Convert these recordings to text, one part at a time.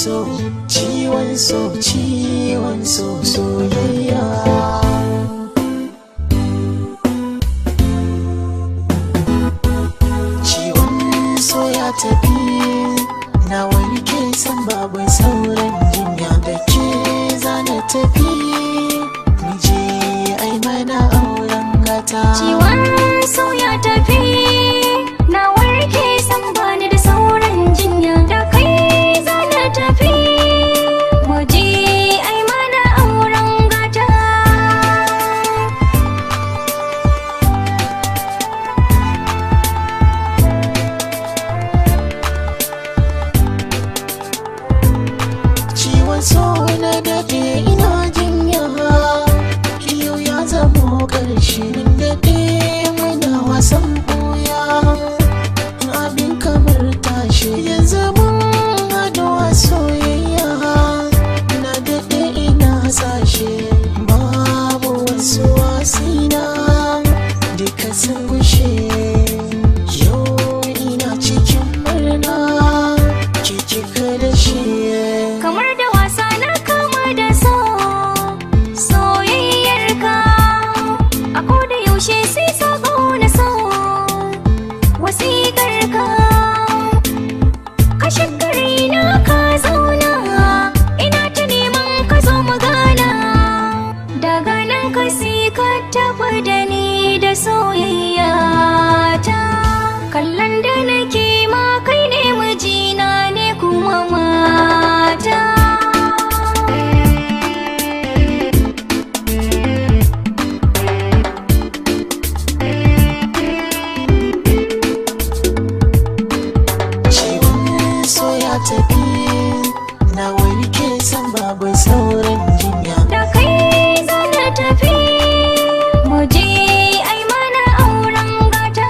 so, ciwon so, ciwon so, soyayya. Ciwon so ya tafi, na warke san babu sauran jinya da ke zana tafi. Mije ai mana auren gata. Ciwon so ya tafi, na warke san bani da sauran jinya da kai zana tafi. Muje ai mana auren gata. Ciwon so na dade ina jinya, yau ya zamo ƙarshe. Mun dade muna wasan ɓuya, abin kamar tashi. Yanzu mun haɗu a soyayya, na dade ina hasashe. Babu wasu wasina, duka sun gushe. Yau ina cikin murna, ke kika da shi. Kamar da wasa na kama da so, soyayyarka a koda yaushe sai sako na so. Wasiƙarka kashe gari na ka zauna, ina ta neman ka zo mu gana. Daga nan ka sai ka tafi da ni da soyayya ta. Kallon da nake ma kai ne mijina ne kuma mata. Ciwon so ya tafi, na warke san babu sauran jinya. Da kai zana tafi, muje ai mana auren gata.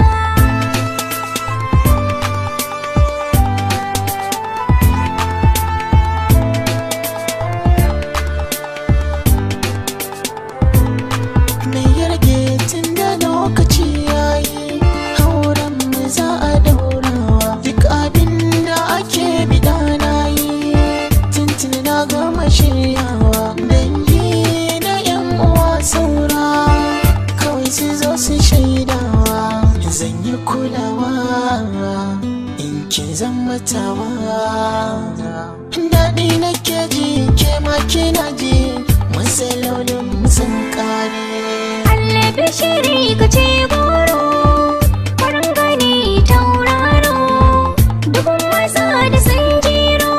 Me ya rage tun da lokaci yayi, auren mu za a daurawa. Duk abin da ake bida na yi, tuntuni na gama shiryawa. Dangi na yan uwa saura, kawai su zo su shaidawa. Zan yi kulawa in kin zama tawa. Daɗi nake ji, ke ma kina ji, matsalolin mu sun ƙare. Allah bishiri ka ce goro, farin gani tauraro. Dubun maza da sun jiro,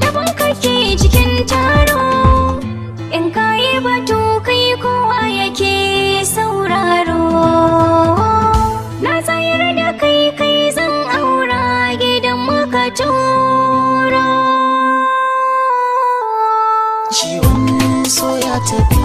daban kake cikin taro. In ka yi batu kai kowa yake sauraro. Na tsayar da kai kai zan aura gidan muka turo. Ciwon so ya tafi,